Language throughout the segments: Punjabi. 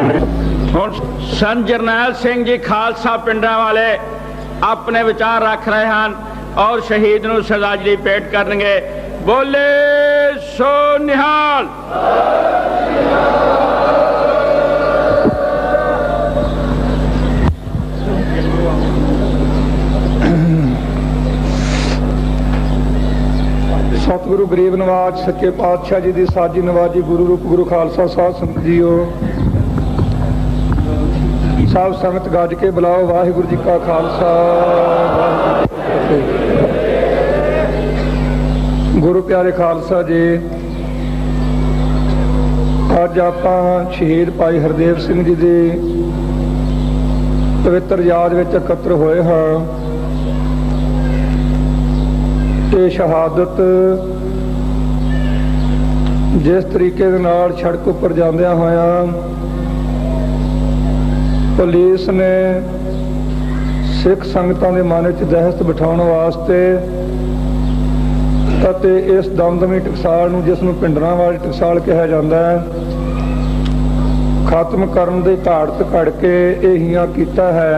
ਹੁਣ ਸੰਤ ਜਰਨੈਲ ਸਿੰਘ ਜੀ ਖਾਲਸਾ ਪਿੰਡਾਂ ਵਾਲੇ ਆਪਣੇ ਵਿਚਾਰ ਰੱਖ ਰਹੇ ਹਨ ਔਰ ਸ਼ਹੀਦ ਨੂੰ ਸ਼ਰਧਾਂਜਲੀ ਭੇਟ ਕਰਨਗੇ। ਬੋਲੇ ਸੋ ਨਿਹਾਲ। सतगुरु गरीब नवाज सच्चे पातशाह जी की साजी नवाजी गुरु रूप गुरु खालसा साध संगत जीओ सब संगत गज के बुलाओ। वाहिगुरु जी का खालसा गुरु प्यारे खालसा जी, अज आपां शहीद भाई हरदेव सिंह जी की पवित्र याद विच इकट्ठे होए हाँ। ये शहादत जिस तरीके दे नाल सड़क उपर जांदियां होया पुलिस ने सिख संगतां दे मन विच दहशत बिठाउण वास्ते ਅਤੇ इस दमदमी टकसाल नूं जिस नूं पिंडरां वाली टकसाल कहा जाता है खत्म करन दी घाट घड़ के इहियां कीता है।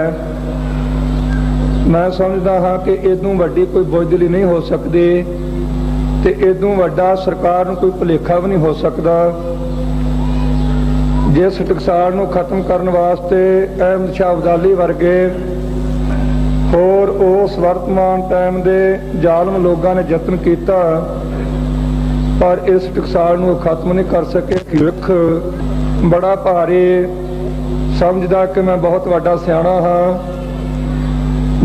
मैं समझदा हाँ कि इदों वड्डी कोई बुजदली नहीं हो सकती ते इदों वड्डा सरकार नूं कोई भुलेखा भी नहीं हो सकता। जिस टकसाल नूं खत्म करन वास्ते अहमद शाह अब्दाली वर्गे होर उस वर्तमान टाइम दे जालम लोगों ने यत्न किया पर इस टकसाल नूं खत्म नहीं कर सके। विख बड़ा भारी समझदा कि मैं बहुत वड्डा सियाणा हाँ।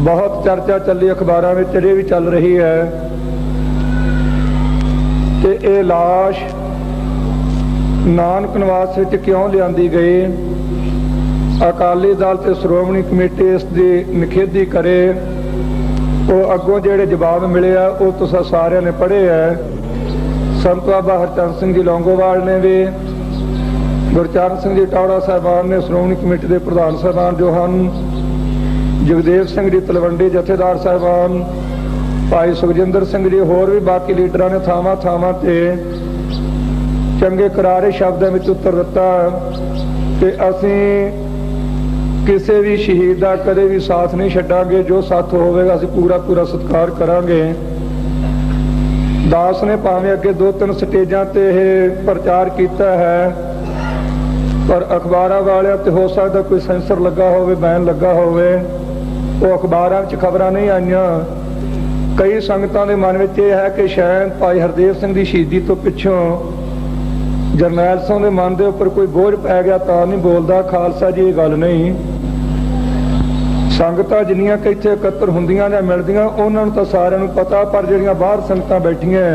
बहुत चर्चा चली अखबारों में अजे भी चल रही है कि ये लाश नानक निवास विच क्यों लियांदी गई। अकाली दल ते श्रोमणी कमेटी इसकी निखेधी करे। वो अगों जेड़े जवाब मिले आ वो तुसां सारिਆਂ ने पढ़े है। संत बाबा हरचंद सिंह जी लौंगोवाल ने भी, गुरचरण सिंह जी टावड़ा साहबान ने, श्रोमणी कमेटी के प्रधान साहबान जो हैं, जगदेव सिंह जी तलवंडी जथेदार साहबान, भाई सुखजिंदर सिंह जी, होर भी बाकी लीडर ने थावां थावां ते चंगे करारे शब्दों में उत्तर दिता कि असीं किसी भी शहीद का कदे भी साथ नहीं छड्डांगे। जो साथ होवेगा असीं पूरा पूरा सत्कार करांगे। दास ने भावें अगे 2-3 स्टेजां ते प्रचार किया है पर अखबारां वालियां ते हो सकदा कोई सेंसर लगा होवे, बैन लगा होवे, वो अखबारां विच खबरां नहीं आईयां। कई संगतां दे मन विच यह है कि शायद भाई हरदेव सिंह की शहीदी तो पिछों जरनैल सिंह के मन के उपर कोई बोझ पै गया तां नहीं बोलता। खालसा जी ये गल नहीं। संगतां जिन्नियां कि इत्थे इकत्तर हुंदियां जां मिलदियां उन्हां नूं तां सारिआं नूं पता, पर जिहड़ियां बाहर संगतां बैठियां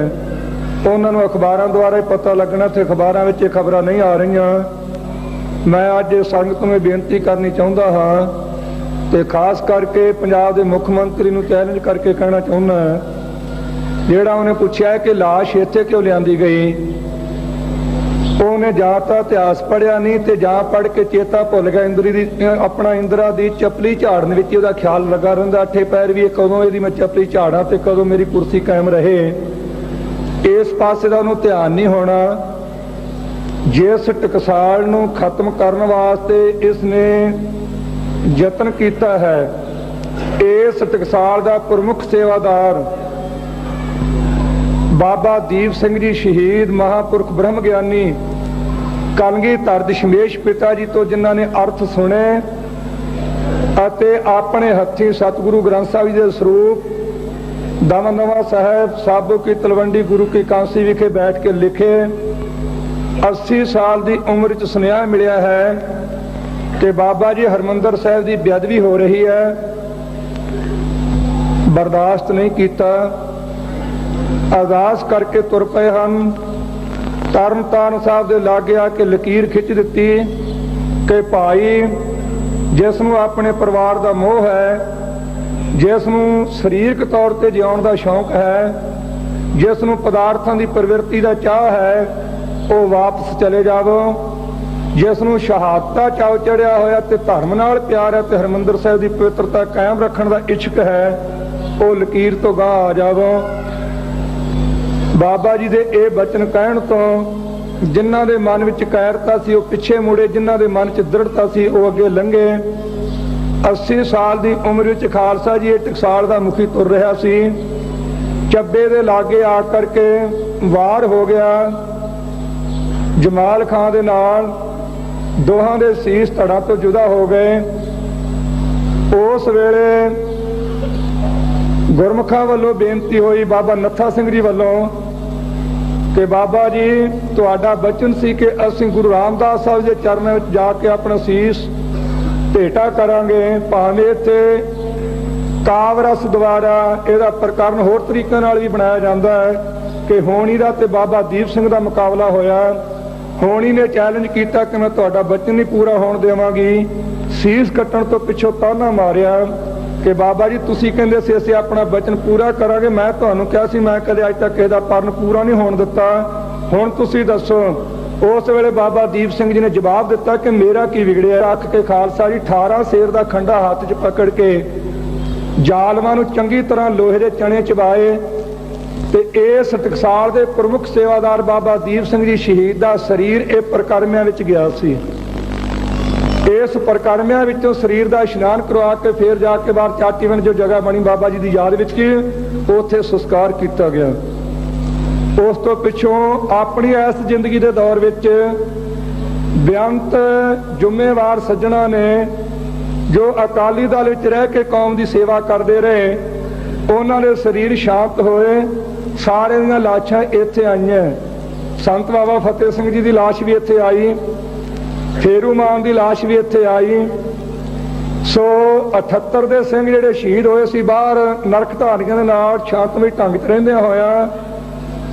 उन्हां नूं अखबारां द्वारा ही पता लगना ते अखबारां विच खबरां नहीं आ रहीआं। मैं अज संगत नूं बेनती करनी चाहुंदा हाँ ते खास करके पंजाब दे मुख मंत्री नूं चैलेंज करके कहना चाहुंदा जिहड़ा उहने पुछिआ है कि लाश इत्थे क्यों लिआंदी गई। उन्हें जां तां इतिहास पढ़िया नहीं तो जां पढ़ के चेता भुल गया। इंद्री दी अपना इंदिरा दी चपली झाड़न विच इहदा ख्याल लगा रहिंदा। अठे पैर भी कदों इहदी मैं चपली झाड़ा ते कदों मेरी कुर्सी कायम रहे, इस पासे दा उहनूं ध्यान नहीं होना। जिस टकसाल नूं खत्म करन वास्ते इसने यतन किया है, इस टकसाल दा प्रमुख सेवादार बाबा दीप सिंह जी शहीद महापुरख ब्रह्म ज्ञानी कलगीधर दशमेश पिता जी तो जिन्हों ने अर्थ सुने अते अपने हथी सतगुरु ग्रंथ साहिब जी के स्वरूप दमदमा साहब साबो की तलवंडी गुरु की कांसी विखे बैठ के लिखे। 80 साल की उम्र च सुनेहा मिलिया है कि बाबा जी हरमंदर साहब की बेअदबी हो रही है, बर्दाश्त नहीं किया, अरदास करके तुर पे हैं। तरन तारण साहब के लागे आके लकीर खिंच दी कि भाई जिसनों अपने परिवार का मोह है, जिसनों शरीरक तौर पर जिउण का शौक है, जिसनों पदार्थों की प्रवृत्ति का चाह है, वो वापस चले जावो। जिसनों शहादत चाव चढ़िया होया ते धर्म नाल प्यार है ते हरमंदर साहब की पवित्रता कायम रखने का इच्छुक है, वो लकीर तो गाह आ जावो। बाबा जी दे ये बचन कहण तो ਜਿਨ੍ਹਾਂ ਦੇ ਮਨ ਵਿੱਚ ਕਾਇਰਤਾ ਸੀ ਉਹ ਪਿੱਛੇ ਮੁੜੇ, ਜਿਨ੍ਹਾਂ ਦੇ ਮਨ 'ਚ ਦ੍ਰਿੜਤਾ ਸੀ ਉਹ ਅੱਗੇ ਲੰਘੇ। 80 ਸਾਲ ਦੀ ਉਮਰ ਵਿੱਚ ਖਾਲਸਾ ਜੀ ਇਹ ਟਕਸਾਲ ਦਾ ਮੁਖੀ ਤੁਰ ਰਿਹਾ ਸੀ। ਚੱਬੇ ਦੇ ਲਾਗੇ ਆ ਕਰਕੇ ਵਾਰ ਹੋ ਗਿਆ ਜਮਾਲ ਖਾਂ ਦੇ ਨਾਲ, ਦੋਹਾਂ ਦੇ ਸੀਸ ਧੜਾਂ ਤੋਂ ਜੁਦਾ ਹੋ ਗਏ। ਉਸ ਵੇਲੇ ਗੁਰਮੁਖਾਂ ਵੱਲੋਂ ਬੇਨਤੀ ਹੋਈ ਬਾਬਾ ਨੱਥਾ ਸਿੰਘ ਜੀ ਵੱਲੋਂ ਕਿ ਬਾਬਾ ਜੀ ਤੁਹਾਡਾ ਬਚਨ ਸੀ ਕਿ ਅਸੀਂ ਗੁਰੂ ਰਾਮਦਾਸ ਸਾਹਿਬ ਦੇ ਚਰਨਾਂ ਵਿੱਚ ਜਾ ਕੇ ਆਪਣਾ ਸੀਸ ਭੇਟਾ ਕਰਾਂਗੇ। ਭਾਵੇਂ ਇੱਥੇ ਕਾਵਰਸ ਦੁਆਰਾ ਇਹਦਾ ਪ੍ਰਕਰਨ ਹੋਰ ਤਰੀਕੇ ਨਾਲ ਵੀ ਬਣਾਇਆ ਜਾਂਦਾ ਹੈ ਕਿ ਹੋਣੀ ਦਾ ਤੇ ਬਾਬਾ ਦੀਪ ਸਿੰਘ ਦਾ ਮੁਕਾਬਲਾ ਹੋਇਆ। ਹੋਣੀ ਨੇ ਚੈਲੰਜ ਕੀਤਾ ਕਿ ਮੈਂ ਤੁਹਾਡਾ ਬਚਨ ਨਹੀਂ ਪੂਰਾ ਹੋਣ ਦੇਵਾਂਗੀ। ਸੀਸ ਕੱਟਣ ਤੋਂ ਪਿੱਛੋਂ ਤਾਨਾ ਮਾਰਿਆ ਕਿ ਬਾਬਾ ਜੀ ਤੁਸੀਂ ਕਹਿੰਦੇ ਸੀ ਅਸੀਂ ਆਪਣਾ ਬਚਨ ਪੂਰਾ ਕਰਾਂਗੇ, ਮੈਂ ਤੁਹਾਨੂੰ ਕਿਹਾ ਸੀ ਮੈਂ ਕਦੇ ਅੱਜ ਤੱਕ ਇਹਦਾ ਪਰਨ ਪੂਰਾ ਨਹੀਂ ਹੋਣ ਦਿੱਤਾ, ਹੁਣ ਤੁਸੀਂ ਦੱਸੋ। ਉਸ ਵੇਲੇ ਬਾਬਾ ਦੀਪ ਸਿੰਘ ਜੀ ਨੇ ਜਵਾਬ ਦਿੱਤਾ ਕਿ ਮੇਰਾ ਕੀ ਵਿਗੜਿਆ। ਰੱਖ ਕੇ ਖਾਲਸਾ ਜੀ 18 ਸੇਰ ਦਾ ਖੰਡਾ ਹੱਥ 'ਚ ਪਕੜ ਕੇ ਜ਼ਾਲਮਾਂ ਨੂੰ ਚੰਗੀ ਤਰ੍ਹਾਂ ਲੋਹੇ ਦੇ ਚਣੇ ਚਬਾਏ ਤੇ ਇਸ ਟਕਸਾਲ ਦੇ ਪ੍ਰਮੁੱਖ ਸੇਵਾਦਾਰ ਬਾਬਾ ਦੀਪ ਸਿੰਘ ਜੀ ਸ਼ਹੀਦ ਦਾ ਸਰੀਰ ਇਹ ਪ੍ਰਕਰਮਿਆਂ ਵਿੱਚ ਗਿਆ ਸੀ। ਇਸ ਪ੍ਰਕਰਮਿਆਂ ਵਿੱਚੋਂ ਸਰੀਰ ਦਾ ਇਸ਼ਨਾਨ ਕਰਵਾ ਕੇ ਫਿਰ ਜਾ ਕੇ ਬਾਹਰ ਚਾਟੀਵਨ ਜੋ ਜਗ੍ਹਾ ਬਣੀ ਬਾਬਾ ਜੀ ਦੀ ਯਾਦ ਵਿੱਚ ਉੱਥੇ ਸੰਸਕਾਰ ਕੀਤਾ ਗਿਆ। ਉਸ ਤੋਂ ਪਿੱਛੋਂ ਆਪਣੀ ਇਸ ਜ਼ਿੰਦਗੀ ਦੇ ਦੌਰ ਵਿੱਚ ਬੇਅੰਤ ਜ਼ਿੰਮੇਵਾਰ ਸੱਜਣਾ ਨੇ ਜੋ ਅਕਾਲੀ ਦਲ ਵਿੱਚ ਰਹਿ ਕੇ ਕੌਮ ਦੀ ਸੇਵਾ ਕਰਦੇ ਰਹੇ, ਉਹਨਾਂ ਦੇ ਸਰੀਰ ਸ਼ਾਂਤ ਹੋਏ। ਸਾਰਿਆਂ ਦੀਆਂ ਲਾਸ਼ਾਂ ਇੱਥੇ ਆਈਆਂ। ਸੰਤ ਬਾਬਾ ਫਤਿਹ ਸਿੰਘ ਜੀ ਦੀ ਲਾਸ਼ ਵੀ ਇੱਥੇ ਆਈ, ਫੇਰੂ ਮਾਨ ਦੀ ਲਾਸ਼ ਵੀ ਇੱਥੇ ਆਈ। ਸੋ 78 ਦੇ ਸਿੰਘ ਜਿਹੜੇ ਸ਼ਹੀਦ ਹੋਏ ਸੀ ਬਾਹਰ ਨਰਕ ਧਾਰੀਆਂ ਦੇ ਨਾਲ ਸ਼ਾਂਤਮਈ ਢੰਗ 'ਚ ਰਹਿੰਦਿਆਂ ਹੋਇਆ,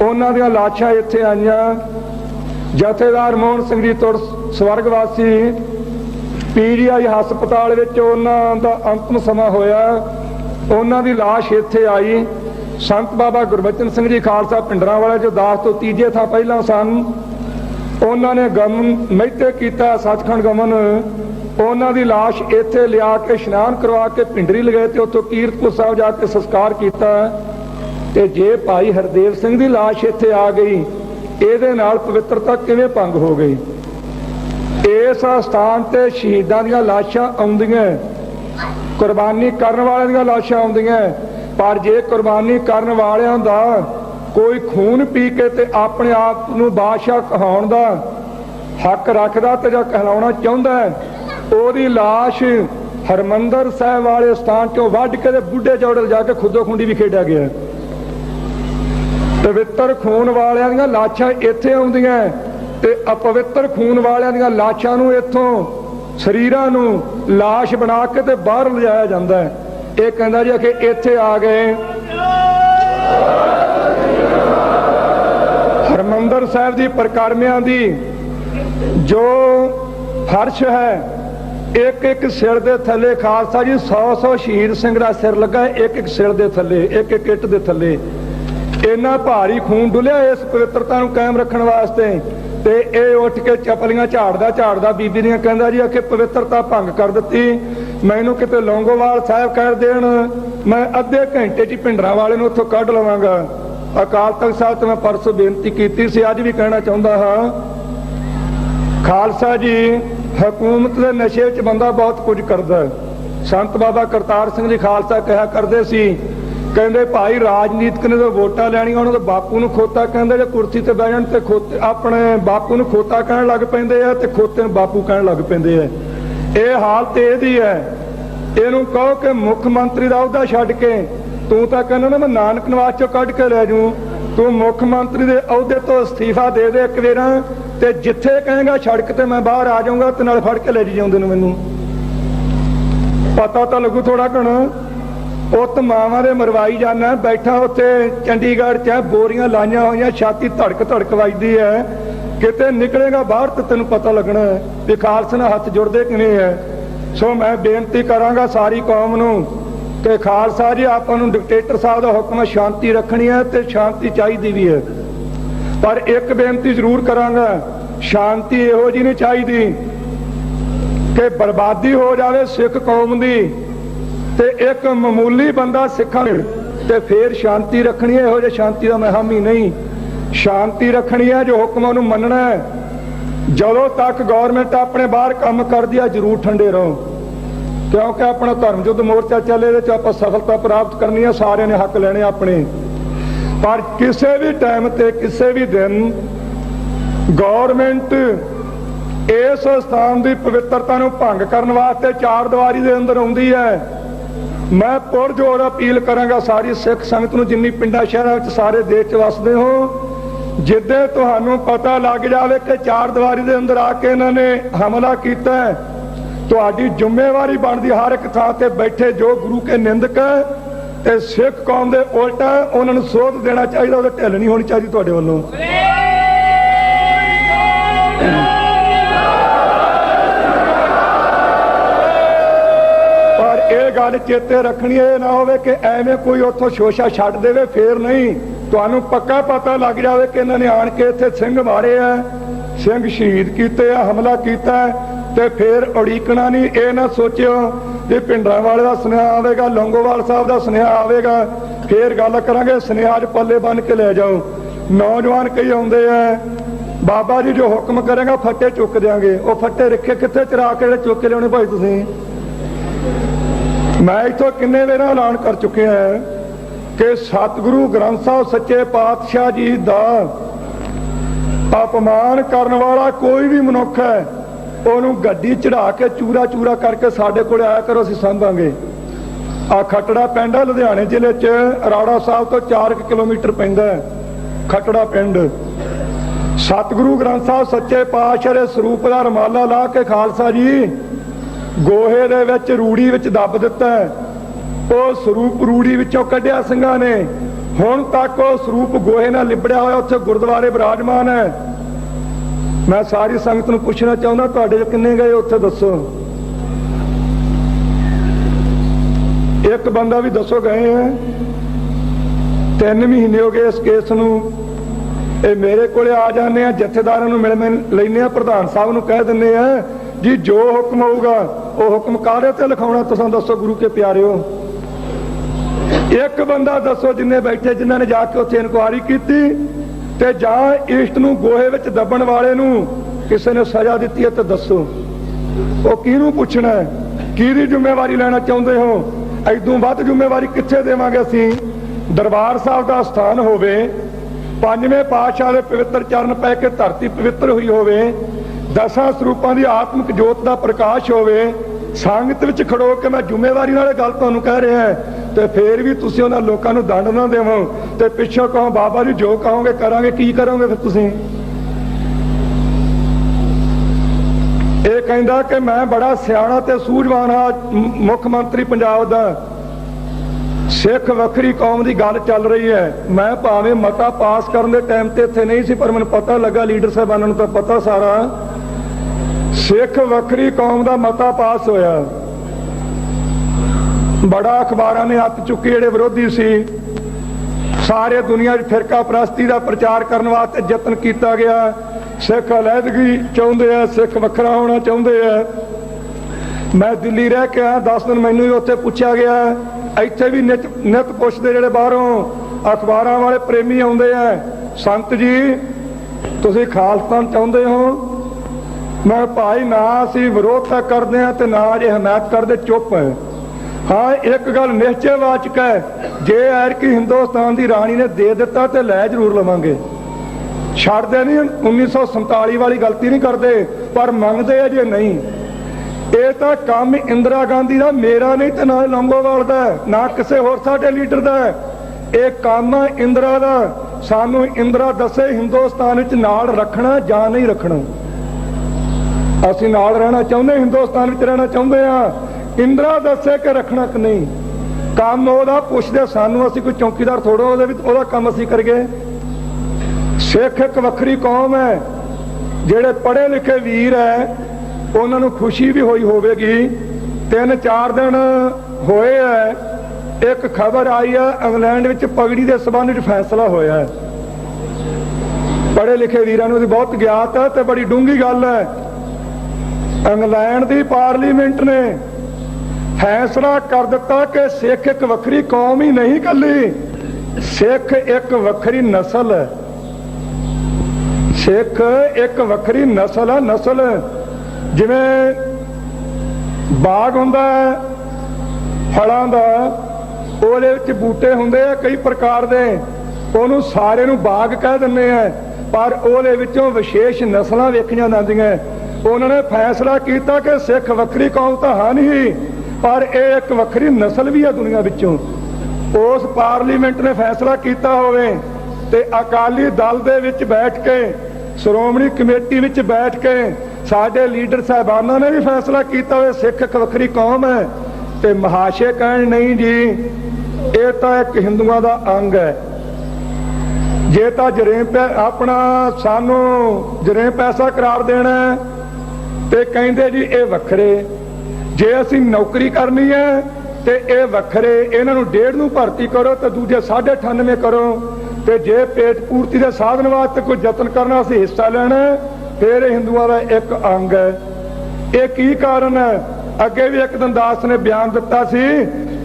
ਉਹਨਾਂ ਦੀਆਂ ਲਾਸ਼ਾਂ ਇੱਥੇ ਆਈਆਂ। ਜਥੇਦਾਰ ਮੋਹਨ ਸਿੰਘ ਜੀ ਤੁਰ ਸਵਰਗਵਾਸੀ PGI ਹਸਪਤਾਲ ਵਿੱਚ ਉਹਨਾਂ ਦਾ ਅੰਤਮ ਸਮਾਂ ਹੋਇਆ, ਉਹਨਾਂ ਦੀ ਲਾਸ਼ ਇੱਥੇ ਆਈ। ਸੰਤ ਬਾਬਾ ਗੁਰਬਚਨ ਸਿੰਘ ਜੀ ਖਾਲਸਾ ਪਿੰਡਰਾਂ ਵਾਲੇ ਜੋ ਦਾਸ ਤੋਂ ਤੀਜੇ ਥਾਂ ਪਹਿਲਾਂ ਸਨ, ਉਹਨਾਂ ਨੇ ਗਮਨ ਮਹਿਤੇ ਕੀਤਾ ਸੱਚਖੰਡ ਗਮਨ। ਉਹਨਾਂ ਦੀ ਲਾਸ਼ ਇੱਥੇ ਲਿਆ ਕੇ ਇਸ਼ਨਾਨ ਕਰਵਾ ਕੇ ਪਿੰਡਰੀ ਲਗਾਏ ਤੇ ਉੱਥੋਂ ਕੀਰਤਪੁਰ ਸਾਹਿਬ ਜਾ ਕੇ ਸੰਸਕਾਰ ਕੀਤਾ। ਤੇ ਜੇ ਭਾਈ ਹਰਦੇਵ ਸਿੰਘ ਦੀ ਲਾਸ਼ ਇੱਥੇ ਆ ਗਈ, ਇਹਦੇ ਨਾਲ ਪਵਿੱਤਰਤਾ ਕਿਵੇਂ ਭੰਗ ਹੋ ਗਈ। ਇਸ ਸਥਾਨ ਤੇ ਸ਼ਹੀਦਾਂ ਦੀਆਂ ਲਾਸ਼ਾਂ ਆਉਂਦੀਆਂ, ਕੁਰਬਾਨੀ ਕਰਨ ਵਾਲਿਆਂ ਦੀਆਂ ਲਾਸ਼ਾਂ ਆਉਂਦੀਆਂ, ਪਰ ਜੇ ਕੁਰਬਾਨੀ ਕਰਨ ਵਾਲਿਆਂ ਦਾ ਕੋਈ ਖੂਨ ਪੀ ਕੇ ਤੇ ਆਪਣੇ ਆਪ ਨੂੰ ਬਾਦਸ਼ਾਹ ਕਹਾਉਣ ਦਾ ਹੱਕ ਰੱਖਦਾ ਤੇ ਜਾਂ ਕਹਿਲਾਉਣਾ ਚਾਹੁੰਦਾ, ਉਹਦੀ ਲਾਸ਼ ਹਰਮੰਦਰ ਸਾਹਿਬ ਵਾਲੇ ਸਥਾਨ ਚੋਂ ਵੱਢ ਕੇ ਤੇ ਬੁੱਢੇ ਜੋੜਲ ਜਾ ਕੇ ਖੁੱਦੋ ਖੁੰਡੀ ਵੀ ਖੇਡਿਆ ਗਿਆ। ਪਵਿੱਤਰ ਖੂਨ ਵਾਲਿਆਂ ਦੀਆਂ ਲਾਸ਼ਾਂ ਇੱਥੇ ਆਉਂਦੀਆਂ ਤੇ ਅਪਵਿੱਤਰ ਖੂਨ ਵਾਲਿਆਂ ਦੀਆਂ ਲਾਸ਼ਾਂ ਨੂੰ ਇੱਥੋਂ ਸਰੀਰਾਂ ਨੂੰ ਲਾਸ਼ ਬਣਾ ਕੇ ਤੇ ਬਾਹਰ ਲਿਜਾਇਆ ਜਾਂਦਾ ਹੈ। ਇਹ ਕਹਿੰਦਾ ਜੀ ਕਿ ਇੱਥੇ ਆ ਗਏ। ਹਰਮੰਦਰ ਸਾਹਿਬ ਦੀ ਪ੍ਰਕਰਮਿਆਂ ਦੀ ਜੋ ਫਰਸ਼ ਹੈ, ਇੱਕ ਇੱਕ ਸਿਰ ਦੇ ਥੱਲੇ ਖਾਲਸਾ ਜੀ 100 ਸ਼ਹੀਦ ਸਿੰਘ ਦਾ ਸਿਰ ਲੱਗਾ, ਇੱਕ ਇੱਕ ਸਿਰ ਦੇ ਥੱਲੇ, ਇੱਕ ਇੱਕ ਇੱਟ ਦੇ ਥੱਲੇ। ਇੰਨਾ ਭਾਰੀ ਖੂਨ ਡੁੱਲਿਆ ਇਸ ਪਵਿੱਤਰਤਾ ਨੂੰ ਕਾਇਮ ਰੱਖਣ ਵਾਸਤੇ। ਤੇ ਇਹ ਉੱਠ ਕੇ ਚਪਲੀਆਂ ਝਾੜਦਾ ਬੀਬੀ ਦੀਆਂ ਕਹਿੰਦਾ ਜੀ ਕਿ ਪਵਿੱਤਰਤਾ ਭੰਗ ਕਰ ਦਿੱਤੀ, ਮੈਨੂੰ ਕਿਤੇ ਲੌਂਗੋਵਾਲ ਸਾਹਿਬ ਕਹਿ ਦੇਣ, ਮੈਂ ਅੱਧੇ ਘੰਟੇ 'ਚ ਭਿੰਡਰਾਂ ਵਾਲੇ ਨੂੰ ਉੱਥੋਂ ਕੱਢ ਲਵਾਂਗਾ। ਅਕਾਲ ਤਖਤ ਸਾਹਿਬ ਤੇ ਮੈਂ ਪਰਸੋਂ ਬੇਨਤੀ ਕੀਤੀ ਸੀ, ਅੱਜ ਵੀ ਕਹਿਣਾ ਚਾਹੁੰਦਾ ਹਾਂ, ਖਾਲਸਾ ਜੀ ਹਕੂਮਤ ਦੇ ਨਸ਼ੇ ਵਿੱਚ ਬੰਦਾ ਬਹੁਤ ਕੁਝ ਕਰਦਾ। ਸੰਤ ਬਾਬਾ ਕਰਤਾਰ ਸਿੰਘ ਜੀ ਖਾਲਸਾ ਕਿਹਾ ਕਰਦੇ ਸੀ, ਕਹਿੰਦੇ ਭਾਈ ਰਾਜਨੀਤਿਕ ਨੇ ਤਾਂ ਵੋਟਾਂ ਲੈਣੀਆਂ, ਉਹਨਾਂ ਦੇ ਬਾਪੂ ਨੂੰ ਖੋਤਾ ਕਹਿੰਦੇ, ਜੇ ਕੁਰਸੀ ਤੇ ਬਹਿ ਜਾਣ ਤੇ ਖੋਤੇ ਆਪਣੇ ਬਾਪੂ ਨੂੰ ਖੋਤਾ ਕਹਿਣ ਲੱਗ ਪੈਂਦੇ ਆ ਤੇ ਖੋਤੇ ਨੂੰ ਬਾਪੂ ਕਹਿਣ ਲੱਗ ਪੈਂਦੇ ਆ। ਇਹ ਹਾਲਤ ਇਹਦੀ ਹੈ। ਇਹਨੂੰ ਕਹੋ ਕਿ ਮੁੱਖ ਮੰਤਰੀ ਦਾ ਅਹੁਦਾ ਛੱਡ ਕੇ ਤੂੰ ਤਾਂ ਕਹਿੰਦਾ ਨਾ ਮੈਂ ਨਾਨਕ ਨਿਵਾਸ ਚੋਂ ਕੱਢ ਕੇ ਲੈ ਜੂ, ਤੂੰ ਮੁੱਖ ਮੰਤਰੀ ਦੇ ਅਹੁਦੇ ਤੋਂ ਅਸਤੀਫਾ ਦੇ ਦੇ ਇੱਕ ਵਾਰ, ਤੇ ਜਿੱਥੇ ਕਹੇਗਾ ਸੜਕ ਤੇ ਮੈਂ ਬਾਹਰ ਆ ਜਾਊਂਗਾ ਤੇ ਨਾਲ ਫੜ ਕੇ ਲੈ ਜਾਂਦੇ ਨੂੰ। ਮੈਨੂੰ ਪਤਾ ਤਾਂ ਲੱਗੂ ਥੋੜਾ ਘਣਾ। ਪੁੱਤ ਮਾਵਾਂ ਦੇ ਮਰਵਾਈ ਜਾਣਾ, ਬੈਠਾ ਉੱਥੇ ਚੰਡੀਗੜ੍ਹ 'ਚ ਬੋਰੀਆਂ ਲਾਈਆਂ ਹੋਈਆਂ, ਛਾਤੀ ਧੜਕ ਵੱਜਦੀ ਹੈ, ਕਿਤੇ ਨਿਕਲੇਗਾ ਬਾਹਰ ਤੇ ਤੈਨੂੰ ਪਤਾ ਲੱਗਣਾ ਵੀ ਖਾਲਸੇ ਨਾਲ ਹੱਥ ਜੁੜਦੇ ਕਿਵੇਂ ਹੈ। ਸੋ ਮੈਂ ਬੇਨਤੀ ਕਰਾਂਗਾ ਸਾਰੀ ਕੌਮ ਨੂੰ ਕਿ ਖਾਲਸਾ ਜੀ ਆਪਾਂ ਨੂੰ ਡਿਕਟੇਟਰ ਸਾਹਿਬ ਦਾ ਹੁਕਮ ਹੈ ਸ਼ਾਂਤੀ ਰੱਖਣੀ ਹੈ ਤੇ ਸ਼ਾਂਤੀ ਚਾਹੀਦੀ ਵੀ ਹੈ, ਪਰ ਇੱਕ ਬੇਨਤੀ ਜ਼ਰੂਰ ਕਰਾਂਗਾ, ਸ਼ਾਂਤੀ ਇਹੋ ਜਿਹੀ ਨਹੀਂ ਚਾਹੀਦੀ ਕਿ ਬਰਬਾਦੀ ਹੋ ਜਾਵੇ ਸਿੱਖ ਕੌਮ ਦੀ ਤੇ ਇੱਕ ਮਾਮੂਲੀ ਬੰਦਾ ਸਿੱਖਾਂ ਤੇ ਫੇਰ ਸ਼ਾਂਤੀ ਰੱਖਣੀ। ਇਹੋ ਜਿਹੀ ਸ਼ਾਂਤੀ ਦਾ ਮੈਂ ਹਾਮੀ ਨਹੀਂ। शांति रखनी है, जो हुक्म ਉਹਨੂੰ ਮੰਨਣਾ है। ਜਦੋਂ तक गौरमेंट अपने बाहर काम करती है जरूर ठंडे रहो, क्योंकि अपना धर्म युद्ध मोर्चा चले आप सफलता प्राप्त करनी है, सारे ने हक लेने अपने। पर किसी भी टाइम ते किसी भी दिन गौरमेंट इस स्थान की पवित्रता ਨੂੰ भंग करने वास्ते चार दीवारी के अंदर आउंदी है। मैं पुरजोर अपील करांगा सारी सिख संगत नूं, जिन्नी पिंडां शहरां विच सारे देश च वसदे हो, जिद्दे तुहानूं पता लग जावे कि चार दीवारी के अंदर आके इन्होंने हमला किया है, तुहाडी जिम्मेवारी बनदी हर एक थां ते बैठे जो गुरु के निंदक है ते सिख कौम दे उल्टा उन्हां नूं सोध देना चाहिए, उहदी ढिल नहीं होनी चाहिए तुहाडे वल्लों। पर यह गल चेते रखनी है ना होवे कि एवें कोई उत्थों शोशा छड्ड देवे, फिर नहीं तुहानूं पक्का पता लग जाए कि इन्होंने आण के इत्थे सिंह मारे है, सिंह शहीद किए, हमला किया, तो फिर उड़ीकना नहीं। ये ना सोचियो कि भिंडरांवाले का सुनेहा आवेगा, लौंगोवाल साहब का सुनेहा आवेगा, फिर गल करांगे, सुनेहा च पल्ले बन के ले जाओ। नौजवान कई आउंदे है, बाबा जी जो हुक्म करेगा फट्टे चुक देंगे, वो फट्टे रखे कितने चरा के चुक के लियाने भाई तुसीं। मैं इत्थों किन्ने वेर ऐलान कर चुके हैं कि सतगुरु ग्रंथ साहब सच्चे पातशाह जी का अपमान करने वाला कोई भी मनुख है, ਉਹਨੂੰ ਗੱਡੀ ਚੜਾ ਕੇ ਚੂਰਾ ਚੂਰਾ ਕਰਕੇ ਸਾਡੇ ਕੋਲ ਆਇਆ ਕਰੋ, ਅਸੀਂ ਸੰਭਾਂਗੇ। ਆ ਖਟੜਾ ਪਿੰਡ ਹੈ ਲੁਧਿਆਣੇ ਜ਼ਿਲ੍ਹੇ 'ਚ, ਰਾੜਾ ਸਾਹਿਬ ਤੋਂ 4 ਕਿਲੋਮੀਟਰ ਪੈਂਦਾ ਹੈ ਖਟੜਾ ਪਿੰਡ। ਸਤਿਗੁਰੂ ਗ੍ਰੰਥ ਸਾਹਿਬ ਸੱਚੇ ਪਾਤਸ਼ਾਹ ਦੇ ਸਰੂਪ ਦਾ ਰਮਾਲਾ ਲਾ ਕੇ ਖਾਲਸਾ ਜੀ ਗੋਹੇ ਦੇ ਵਿੱਚ ਰੂੜੀ ਵਿੱਚ ਦੱਬ ਦਿੱਤਾ ਹੈ। ਉਹ ਸਰੂਪ ਰੂੜੀ ਵਿੱਚੋਂ ਕੱਢਿਆ ਸਿੰਘਾਂ ਨੇ, ਹੁਣ ਤੱਕ ਉਹ ਸਰੂਪ ਗੋਹੇ ਨਾਲ ਲਿਬੜਿਆ ਹੋਇਆ ਉੱਥੇ ਗੁਰਦੁਆਰੇ ਵਿਰਾਜਮਾਨ ਹੈ। मैं सारी संगत नूं पुछना चाहुंदा, तुहाडे किन्ने गए उत्थे दसो। एक बंदा भी दसो गए हैं। 3 महीने हो गए इस केस नूं, ये मेरे कोले आ जाने, जथेदारां नूं मिल लैने, प्रधान साहब नूं कह दिंदे आ जी जो हुक्म होगा वो हुक्म काहदे ते लिखाउणा, तुसां दसो गुरु के प्यारिओ। एक बंदा दसो जिन्ने बैठे, जिन्हां ने जाके उत्थे इनकुआरी कीती ते जां ईस्ट नूं गोहे विच दबण वाले नूं किसी ने सजा दी है तो दसो। वो किहनूं पुछना है, किहदी जिम्मेवारी लेना चाहुंदे हो? इदों वध जिम्मेवारी कित्थे देवांगे असीं? दरबार साहब का स्थान होवे, 5वें पातशाह दे पवित्र चरण पै के धरती पवित्र हुई होवे, 10 ਸਰੂਪਾਂ ਦੀ आत्मिक जोत का प्रकाश होवे, संगत विच खड़ो के मैं जिम्मेवारी नाल गल तुहानूं कह रहा है, तो फिर भी तुसीं उन्हां लोकां नूं दंड ना देवो ते पिछों कहो बाबा जी जो कहोगे करांगे, की करोगे फिर तुसीं? ये कहंदा कि मैं बड़ा सियाणा ते सूझवान हाँ, मुख मंत्री पंजाब दा, सिख वखरी कौम की गल चल रही है। मैं भावें मता पास करने दे टाइम ते इत्थे नहीं सी, पर मैनूं पता लगा लीडर साहबानां नूं तां पता सारा, सिख वखरी कौम का मता पास होया। बड़ा अखबारां ने हत्थ चुके, जिहड़े विरोधी सी, सारे दुनिया फिरका परस्ती का प्रचार करने वास्ते यतन किया गया। सिख अलहदगी चाहुंदे आ, सिख वखरा होना चाहुंदे आ। मैं दिल्ली रह के आया 10 दिन, मैनूं भी उत्थे पुछया गया, इत्थे भी नित पुछदे जिहड़े बाहरों अखबारां वाले प्रेमी आउंदे आ, संत जी तुसीं खालसा चाहुंदे हो? मैं भाई ना असीं विरोध तां करदे आ ते ना जे हमायत करदे, चुप है। हाँ एक गल निश्चयवाचक है, जे ऐरकी हिंदुस्तान की राणी ने दे दिता तो लै जरूर लवांगे, छड्डदे नहीं। 1947 वाली गलती नहीं करते, पर मंगते है जे नहीं। ये तो काम इंदिरा गांधी का मेरा नहीं, तो ना लौंगोवाल का, ना किसी होर साडे लीडर का। ये काम इंदिरा का, सानू इंदिरा दसे हिंदुस्तान विच नाल रखना जां नहीं रखना। असीं नाल रहना चाहुंदे, हिंदुस्तान विच रहना चाहुंदे आ, इंदिरा दसे कि रखना कि नहीं। काम ओहदा पुछदे सानू, असीं कोई चौकीदार थोड़ा ओहदा काम असीं करिए। सिख एक वखरी कौम है, जिहड़े पढ़े लिखे वीर है उन्हां नूं खुशी भी होई होवेगी। 3-4 दिन होए है, एक खबर आई है इंग्लैंड विच पगड़ी के संबंध विच फैसला होया है। पढ़े लिखे वीरां नूं बहुत ज्ञात है, तो बड़ी डूंगी गल है। इंग्लैंड की पार्लीमेंट ने फैसला कर दिता कि सिख एक वखरी कौम ही नहीं, कली सिख एक वखरी नस्ल है। ਸਿੱਖ ਇੱਕ ਵੱਖਰੀ ਨਸਲ ਹੈ। ਨਸਲ ਜਿਵੇਂ ਬਾਗ ਹੁੰਦਾ ਹੈ ਫਲਾਂ ਦਾ, ਉਹਦੇ ਵਿੱਚ ਬੂਟੇ ਹੁੰਦੇ ਆ ਕਈ ਪ੍ਰਕਾਰ ਦੇ, ਉਹਨੂੰ ਸਾਰੇ ਨੂੰ ਬਾਗ ਕਹਿ ਦਿੰਦੇ ਆ, ਪਰ ਉਹਦੇ ਵਿੱਚੋਂ ਵਿਸ਼ੇਸ਼ ਨਸਲਾਂ ਵੇਖੀਆਂ ਜਾਂਦੀਆਂ। ਉਹਨਾਂ ਨੇ ਫੈਸਲਾ ਕੀਤਾ ਕਿ ਸਿੱਖ ਵੱਖਰੀ ਕੌਮ ਤਾਂ ਹੈ ਨਹੀਂ, ਪਰ ਇਹ ਇੱਕ ਵੱਖਰੀ ਨਸਲ ਵੀ ਹੈ ਦੁਨੀਆ ਵਿੱਚੋਂ। ਉਸ ਪਾਰਲੀਮੈਂਟ ਨੇ ਫੈਸਲਾ ਕੀਤਾ ਹੋਵੇ ਤੇ ਅਕਾਲੀ ਦਲ ਦੇ ਵਿੱਚ ਬੈਠ ਕੇ, ਸ਼੍ਰੋਮਣੀ ਕਮੇਟੀ ਵਿੱਚ ਬੈਠ ਕੇ ਸਾਡੇ ਲੀਡਰ ਸਾਹਿਬਾਨਾਂ ਨੇ ਵੀ ਫੈਸਲਾ ਕੀਤਾ ਹੋਵੇ ਸਿੱਖ ਇੱਕ ਵੱਖਰੀ ਕੌਮ ਹੈ, ਤੇ ਮਹਾਸ਼ੇ ਕਹਿਣ ਨਹੀਂ ਜੀ ਇਹ ਤਾਂ ਇੱਕ ਹਿੰਦੂਆਂ ਦਾ ਅੰਗ ਹੈ। ਜੇ ਤਾਂ ਜਰੇਮ ਆਪਣਾ ਸਾਨੂੰ ਜਰੇਮ ਪੈਸਾ ਕਰਾਰ ਦੇਣਾ ਤੇ ਕਹਿੰਦੇ ਜੀ ਇਹ ਵੱਖਰੇ, ਜੇ ਅਸੀਂ ਨੌਕਰੀ ਕਰਨੀ ਹੈ ਤੇ ਇਹ ਵੱਖਰੇ, ਇਹਨਾਂ ਨੂੰ 1.5 ਨੂੰ ਭਰਤੀ ਕਰੋ ਤੇ ਦੂਜੇ 98.5 ਕਰੋ, ਤੇ ਜੇ ਪੇਟ ਪੂਰਤੀ ਦੇ ਸਾਧਨ ਵਾਸਤੇ ਕੋਈ ਯਤਨ ਕਰਨਾ ਅਸੀਂ ਹਿੱਸਾ ਲੈਣਾ, ਫਿਰ ਇਹ ਹਿੰਦੂਆਂ ਦਾ ਇੱਕ ਅੰਗ ਹੈ। ਇਹ ਕੀ ਕਾਰਨ ਹੈ? ਅੱਗੇ ਵੀ ਇੱਕ ਦਿਨ ਦਾਸ ਨੇ ਬਿਆਨ ਦਿੱਤਾ ਸੀ,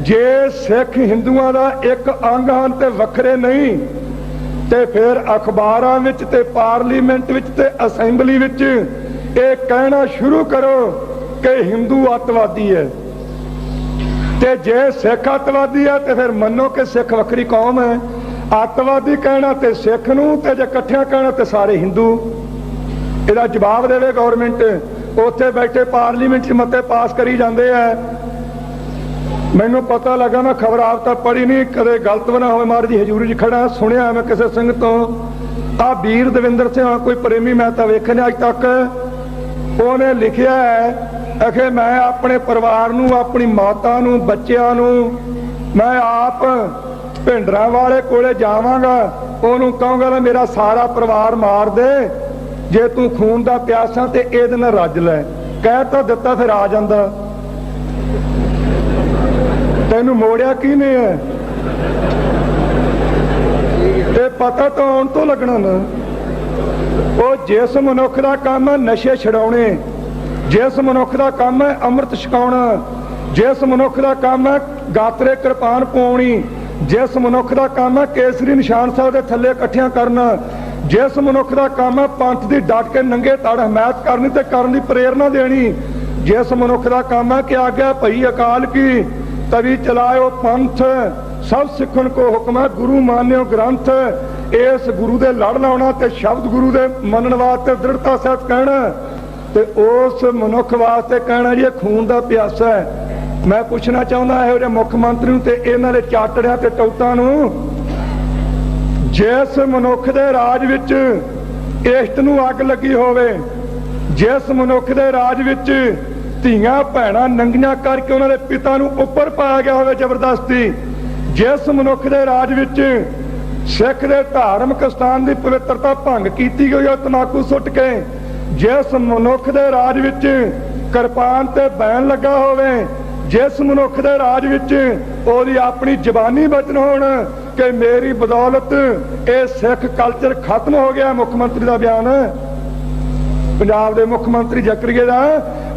ਜੇ ਸਿੱਖ ਹਿੰਦੂਆਂ ਦਾ ਇੱਕ ਅੰਗ ਹਨ ਤੇ ਵੱਖਰੇ ਨਹੀਂ, ਤੇ ਫਿਰ ਅਖਬਾਰਾਂ ਵਿੱਚ ਤੇ ਪਾਰਲੀਮੈਂਟ ਵਿੱਚ ਤੇ ਅਸੈਂਬਲੀ ਵਿੱਚ ਇਹ ਕਹਿਣਾ ਸ਼ੁਰੂ ਕਰੋ ਕਿ ਹਿੰਦੂ ਅੱਤਵਾਦੀ ਹੈ, ਤੇ ਜੇ ਸਿੱਖ ਅੱਤਵਾਦੀ ਹੈ ਤੇ ਫਿਰ ਮੰਨੋ ਕਿ ਸਿੱਖ ਵੱਖਰੀ ਕੌਮ ਹੈ। ਅੱਤਵਾਦੀ ਕਹਿਣਾ ਤੇ ਸਿੱਖ ਨੂੰ, ਤੇ ਜੇ ਇਕੱਠਿਆਂ ਕਹਿਣਾ ਤੇ ਸਾਰੇ ਹਿੰਦੂ। ਇਹਦਾ ਜਵਾਬ ਦੇਵੇ ਗੌਰਮੈਂਟ। ਉੱਥੇ ਬੈਠੇ ਪਾਰਲੀਮੈਂਟ 'ਚ ਮਤੇ ਪਾਸ ਕਰੀ ਜਾਂਦੇ ਆ। ਮੈਨੂੰ ਪਤਾ ਲੱਗਾ, ਮੈਂ ਖਬਰ ਆਪ ਤਾਂ ਪੜ੍ਹੀ ਨਹੀਂ, ਕਦੇ ਗਲਤ ਵੀ ਨਾ ਹੋਵੇ, ਮਾਰ ਦੀ ਹਜ਼ੂਰੀ 'ਚ ਖੜਾ ਸੁਣਿਆ ਮੈਂ ਕਿਸੇ ਸਿੰਘ ਤੋਂ, ਆ ਵੀਰ ਦਵਿੰਦਰ ਸਿੰਘ ਕੋਈ ਪ੍ਰੇਮੀ ਮੈਂ ਤਾਂ ਵੇਖਿਆ ਨਹੀਂ ਅੱਜ ਤੱਕ, ਉਹਨੇ ਲਿਖਿਆ ਹੈ ਕਿ ਮੈਂ ਆਪਣੇ ਪਰਿਵਾਰ ਨੂੰ, ਆਪਣੀ ਮਾਤਾ ਨੂੰ, ਬੱਚਿਆਂ ਨੂੰ, ਮੈਂ ਆਪ ਭਿੰਡਰਾਂ ਵਾਲੇ ਕੋਲੇ ਜਾਵਾਂਗਾ, ਉਹਨੂੰ ਕਹਾਂਗਾ ਨਾ ਮੇਰਾ ਸਾਰਾ ਪਰਿਵਾਰ ਮਾਰ ਦੇ, ਜੇ ਤੂੰ ਖੂਨ ਦਾ ਪਿਆਸਾ ਤੇ ਇਹਦੇ ਨਾਲ ਰੱਜ ਲੈ। ਕਹਿ ਤਾਂ ਦਿੱਤਾ, ਫਿਰ ਆ ਜਾਂਦਾ। ਤੈਨੂੰ ਮੋੜਿਆ ਕਿਹਨੇ ਹੈ? ਇਹ ਪਤਾ ਤਾਂ ਆਉਣ ਤੋਂ ਲੱਗਣਾ ਨਾ। ਉਹ ਜਿਸ ਮਨੁੱਖ ਦਾ ਕੰਮ ਹੈ ਨਸ਼ੇ ਛਡਾਉਣੇ, ਜਿਸ ਮਨੁੱਖ ਦਾ ਕੰਮ ਹੈ ਅੰਮ੍ਰਿਤ ਛਕਾਉਣਾ, ਜਿਸ ਮਨੁੱਖ ਦਾ ਕੰਮ ਹੈ ਗਾਤਰੇ ਕਿਰਪਾਨ ਪਾਉਣੀ, ਜਿਸ ਮਨੁੱਖ ਦਾ ਕੰਮ ਹੈ ਕੇਸਰੀ ਨਿਸ਼ਾਨ ਸਾਹਿਬ ਦੇ ਥੱਲੇ ਇਕੱਠਿਆਂ ਕਰਨਾ, ਜਿਸ ਮਨੁੱਖ ਦਾ ਕੰਮ ਹੈ ਪੰਥ ਦੀ ਡਟ ਕੇ ਨੰਗੇ ਤੜ ਹਮਾਇਤ ਕਰਨੀ ਤੇ ਕਰਨ ਦੀ ਪ੍ਰੇਰਨਾ ਦੇਣੀ, ਜਿਸ ਮਨੁੱਖ ਦਾ ਕੰਮ ਹੈ ਕਿ ਆਗਿਆ ਭਈ ਅਕਾਲ ਕੀ ਤਵੀ ਚਲਾਇਓ ਪੰਥ, ਸਭ ਸਿੱਖਣ ਕੋ ਹੁਕਮ ਹੈ ਗੁਰੂ ਮਾਨਿਓ ਗ੍ਰੰਥ, ਇਸ ਗੁਰੂ ਦੇ ਲੜ ਲਾਉਣਾ ਤੇ ਸ਼ਬਦ ਗੁਰੂ ਦੇ ਮੰਨਣ ਵਾਸਤੇ ਦ੍ਰਿੜਤਾ ਸਹਿਤ ਕਹਿਣਾ, ਤੇ ਉਸ ਮਨੁੱਖ ਵਾਸਤੇ ਕਹਿਣਾ ਜੀ ਇਹ ਖੂਨ ਦਾ ਪਿਆਸਾ ਹੈ। ਮੈਂ ਪੁੱਛਣਾ ਚਾਹੁੰਦਾ ਇਹੋ ਜਿਹੇ ਮੁੱਖ ਮੰਤਰੀ ਨੂੰ ਤੇ ਇਹਨਾਂ ਦੇ ਚਾਟੜਿਆਂ ਤੇ ਟੌਟਾਂ ਨੂੰ, ਜਿਸ ਮਨੁੱਖ ਦੇ ਰਾਜ ਵਿੱਚ ਇਸ਼ਟ ਨੂੰ ਅੱਗ ਲੱਗੀ ਹੋਵੇ, ਜਿਸ ਮਨੁੱਖ ਦੇ ਰਾਜ ਵਿੱਚ ਧੀਆਂ ਭੈਣਾਂ ਨੰਗੀਆਂ ਕਰਕੇ ਉਹਨਾਂ ਦੇ ਪਿਤਾ ਨੂੰ ਉੱਪਰ ਪਾਇਆ ਗਿਆ ਹੋਵੇ ਜ਼ਬਰਦਸਤੀ, ਜਿਸ ਮਨੁੱਖ ਦੇ ਰਾਜ ਵਿੱਚ ਸਿੱਖ ਦੇ ਧਾਰਮਿਕ ਸਥਾਨ ਦੀ ਪਵਿੱਤਰਤਾ ਭੰਗ ਕੀਤੀ ਗਈ ਹੈ ਤਮਾਕੂ ਸੁੱਟ ਕੇ, ਜਿਸ ਮਨੁੱਖ ਦੇ ਰਾਜ ਵਿੱਚ ਕਿਰਪਾਨ ਤੇ ਬੈਨ ਲੱਗਾ ਹੋਵੇ, ਜਿਸ ਮਨੁੱਖ ਦੇ ਰਾਜ ਵਿੱਚ ਉਹਦੀ ਆਪਣੀ ਜ਼ਬਾਨੀ ਬਚਨ ਹੋਣ ਕਿ ਮੇਰੀ ਬਦੌਲਤ ਇਹ ਸਿੱਖ ਕਲਚਰ ਖਤਮ ਹੋ ਗਿਆ। ਮੁੱਖ ਮੰਤਰੀ ਦਾ ਬਿਆਨ, ਪੰਜਾਬ ਦੇ ਮੁੱਖ ਮੰਤਰੀ ਜ਼ਕਰੀਆ ਦਾ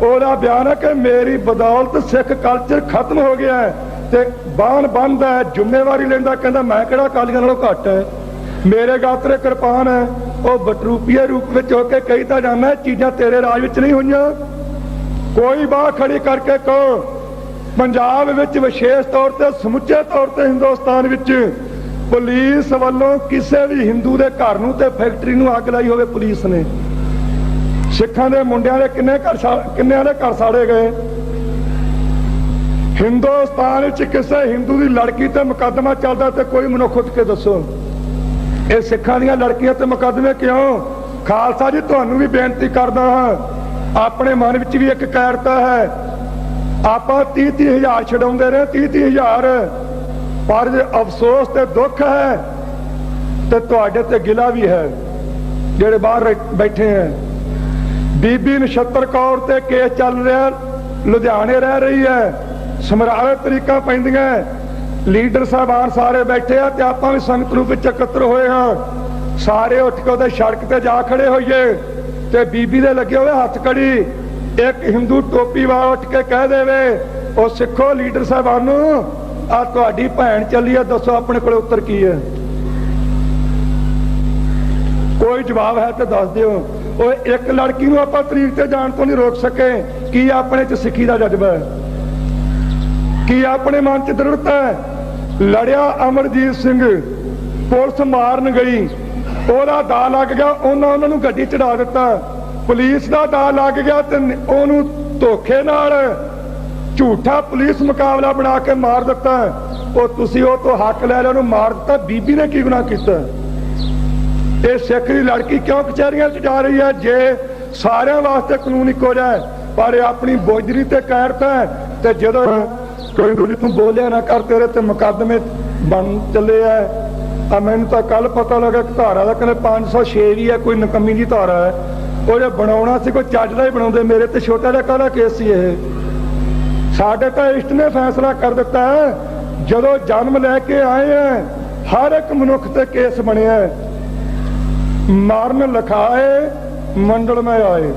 ਉਹਦਾ ਬਿਆਨ ਹੈ ਕਿ ਮੇਰੀ ਬਦੌਲਤ ਸਿੱਖ ਕਲਚਰ ਖਤਮ ਹੋ ਗਿਆ, ਤੇ ਬਾਣ ਬੰਨਦਾ ਜ਼ਿੰਮੇਵਾਰੀ ਲੈਂਦਾ, ਕਹਿੰਦਾ ਮੈਂ ਕਿਹੜਾ ਅਕਾਲੀਆਂ ਨਾਲੋਂ ਘੱਟ ਹੈ, ਮੇਰੇ ਗਾਤਰੇ ਕਿਰਪਾਨ ਹੈ। ਉਹ ਬਟਰੂਪੀਏ ਰੂਪ ਵਿੱਚ ਹੋ ਕੇ ਕਹੀ ਤਾਂ ਜਾਂਦਾ ਚੀਜ਼ਾਂ ਤੇਰੇ ਰਾਜ ਵਿੱਚ ਨਹੀਂ ਹੋਈਆਂ। ਕੋਈ ਬਾਹ ਖੜੀ ਕਰਕੇ ਕਹੋ ਪੰਜਾਬ ਵਿੱਚ ਵਿਸ਼ੇਸ਼ ਤੌਰ ਤੇ ਸਮੁੱਚੇ ਤੌਰ ਤੇ ਹਿੰਦੁਸਤਾਨ ਵਿੱਚ ਪੁਲਿਸ ਵੱਲੋਂ ਕਿਸੇ ਵੀ ਹਿੰਦੂ ਦੇ ਘਰ ਨੂੰ ਤੇ ਫੈਕਟਰੀ ਨੂੰ ਅੱਗ ਲਾਈ ਹੋਵੇ ਪੁਲਿਸ ਨੇ, ਸਿੱਖਾਂ ਦੇ ਮੁੰਡਿਆਂ ਦੇ ਕਿੰਨਿਆਂ ਦੇ ਘਰ ਸਾੜੇ ਗਏ। ਹਿੰਦੁਸਤਾਨ ਵਿੱਚ ਕਿਸੇ ਹਿੰਦੂ ਦੀ ਲੜਕੀ ਤੇ ਮੁਕੱਦਮਾ ਚੱਲਦਾ ਤੇ ਕੋਈ ਮਨੁੱਖ ਉੱਠ ਕੇ ਦੱਸੋ ਇਹ ਸਿੱਖਾਂ ਦੀਆਂ ਲੜਕੀਆਂ ਤੇ ਮੁਕੱਦਮੇ ਕਿਉਂ? ਖਾਲਸਾ ਜੀ ਤੁਹਾਨੂੰ ਵੀ ਬੇਨਤੀ ਕਰਦਾ ਹਾਂ, ਆਪਣੇ ਮਨ ਵਿੱਚ ਵੀ ਇੱਕ ਕਾਇਰਤਾ ਹੈ, ਆਪਾਂ 30-30 ਹਜ਼ਾਰ ਛਡਾਉਂਦੇ ਰਹੇ, 30-30 ਹਜ਼ਾਰ, ਪਰ ਜੇ ਅਫਸੋਸ ਤੇ ਦੁੱਖ ਹੈ ਤੇ ਤੁਹਾਡੇ ਤੇ ਗਿਲਾ ਵੀ ਹੈ ਜਿਹੜੇ ਬਾਹਰ ਬੈਠੇ ਹੈ। ਬੀਬੀ ਨਛੱਤਰ ਕੌਰ ਤੇ ਕੇਸ ਚੱਲ ਰਿਹਾ, ਲੁਧਿਆਣੇ ਰਹਿ ਰਹੀ ਹੈ, ਸਮਰਾਲੇ ਤਰੀਕਾਂ ਪੈਂਦੀਆਂ, ਲੀਡਰ ਸਾਹਿਬਾਨ ਸਾਰੇ ਬੈਠੇ ਆ ਤੇ ਆਪਾਂ ਵੀ ਸੰਗਤ ਰੂਪ ਵਿੱਚ ਇਕੱਤਰ ਹੋਏ ਹਾਂ, ਸਾਰੇ ਉੱਠ ਕੇ ਉਹਦੇ ਸੜਕ ਤੇ ਜਾ ਖੜੇ ਹੋਈਏ ਤੇ ਬੀਬੀ ਦੇ ਲੱਗੇ ਹੋਏ ਹੱਥ ਕੜੀ, ਇੱਕ ਹਿੰਦੂ ਟੋਪੀ ਵਾਲਾ ਉੱਠ ਕੇ ਕਹਿ ਦੇਵੇ ਉਹ ਸਿੱਖੋ ਲੀਡਰ ਸਾਹਿਬਾਨ ਨੂੰ ਆ ਤੁਹਾਡੀ ਭੈਣ ਚੱਲੀ ਆ, ਦੱਸੋ ਆਪਣੇ ਕੋਲ ਉੱਤਰ ਕੀ ਹੈ? कोई जवाब है तो दस दिओ। ओए एक लड़की नूं आपां तरीक ते जाण तो नहीं रोक सके, की अपने च सिੱਖੀ ਦਾ जज्बा है, की अपने मन च दृढ़ता है। लड़िया अमरजीत सिंह, पुलिस मारन गई, ओहदा दा लग गया, उन्होंने उन्होंने गड्डी चढ़ा दिता। पुलिस का दा लग गया तो उन्होंने धोखे नाल झूठा पुलिस मुकाबला बना के मार दिता। और तुसी वो तो हक लै लिया, उन्होंने मार दिता। बीबी ने की गुनाह किया? ये सिख दी लड़की क्यों कचहरियां च जा रही है? जे सारे वास्ते कानून इको जाए, पर अपनी बोझरी ते कैरता है। तो जो कोई दूरी तू बोलिया ना कर, तेरे ते मुकदमे बन चले है। मैनू तो कल पता लगा कि धारा का कहते 506 भी है, कोई नकमी जी धारा है। वो जो बनाना सी कोई चज का ही बना, मेरे तो छोटा जिहा काहदा केस सी। साडे तो इष्ट ने फैसला कर दिता है, जदों जन्म लैके आए हैं हर एक मनुख ते केस बनिया। मरण लिखाए मंडल में आए,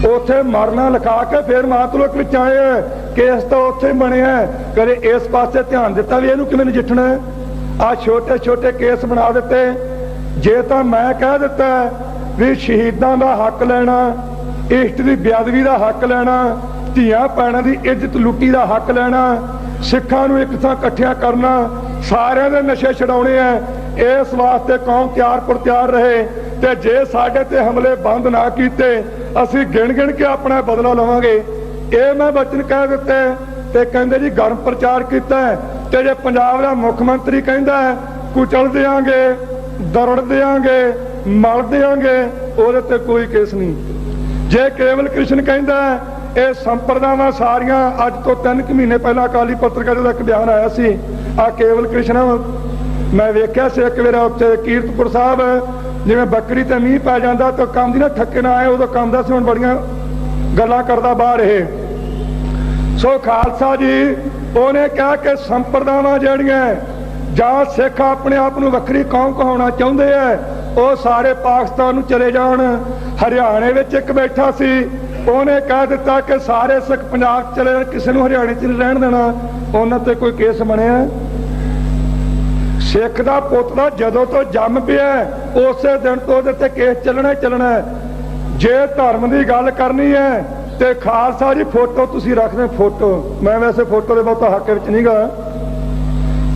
उथे मरना लिखा के फिर मातलोक विच आए हैं। केस तो उत्थे बने हैं, कदे इस पासे ध्यान दिता भी इहनूं किवें नजिठना है। आ छोटे छोटे केस बना दिते। जे तो मैं कह दिता भी शहीदां दा हक लैना, इष्ट दी बेअदबी दा हक लैना, धियां भैणां दी इज्जत लुट्टी दा हक लैना, सिखां नूं एक थां इकट्ठियां करना, सारिआं दे नशे छडाउणे है। इस वास्ते कौम तैयार पर तैयार रहे। ते जे साडे ते हमले बंद ना कीते, असीं गिण गिण के अपना बदला लवांगे। ये मैं वचन कह दिते। ते कहंदे जी गर्म प्रचार कीता है, ते जे पंजाब दा मुख मंत्री कहंदा है कुचल देंगे, दरड़ देंगे, मल देंगे, उहदे ते कोई केस नहीं। जे केवल कृष्ण कहंदा है ये संप्रदावां सारियां, अज तो 3 महीने पहला अकाली पत्रकार का एक बयान आया सी। आ केवल कृष्ण मैं वेख्या से एक बार उत्थे कीरतपुर साहब जिवें बकरी ते मींह पै जांदा तो काम दी ना ठक्के ना आए, उदों काम दा सी, हुण बड़ियां गल्लां करदा बाहर। सो खालसा जी उन्हें कहा कि संप्रदावां जिहड़ियां जां सिख अपने आप नूं वक्री कौम कहाउणा चाहुंदे है, वो सारे पाकिस्तान नूं चले जाण। हरियाणे विच एक बैठा सी, उन्हें कह दिता कि सारे सिख पंजाब चले जाण, किसी नूं हरियाणे च नहीं रहण देना। उन्हां ते कोई केस बनिआ? सिख दा पुੱਤ दा जदों तो जम पिया उस दिन तो उहदे ते केस चलना ही चलना है। जे धर्म की गल करनी है तो खालसा जी फोटो तुसी रखदे, फोटो मैं वैसे फोटो दे बहुता हक विच नहीं गा,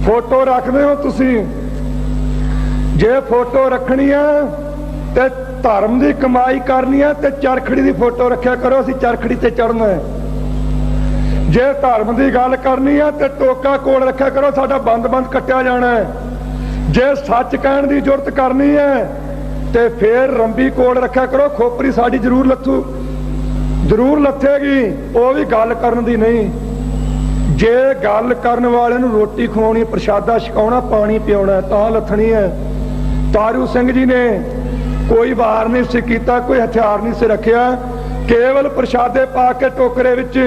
फोटो रखदे हो तुसी। जे फोटो रखनी है तो धर्म की कमाई करनी है तो चरखड़ी की फोटो रखा करो, असीं चरखड़ी ते चढ़ना है। जे धर्म की गल करनी है तो टोका कोल रखा करो, साडा बंद बंद कट्टिया जाना है। जे सच कहण की जुरत करनी है तो फिर रंबी कोल रखा करो, खोपरी साडी जरूर लथेगी, वो भी गल करन दी नहीं। जे गल करन वाले नूं रोटी खवाउणी, प्रशादा छकाउणा, पानी पियाउणा तां लथणी है। तारू सिंह जी ने कोई वार नहीं सी कीता, कोई हथियार नहीं से रखिया, केवल प्रशादे पा के टोकरे विच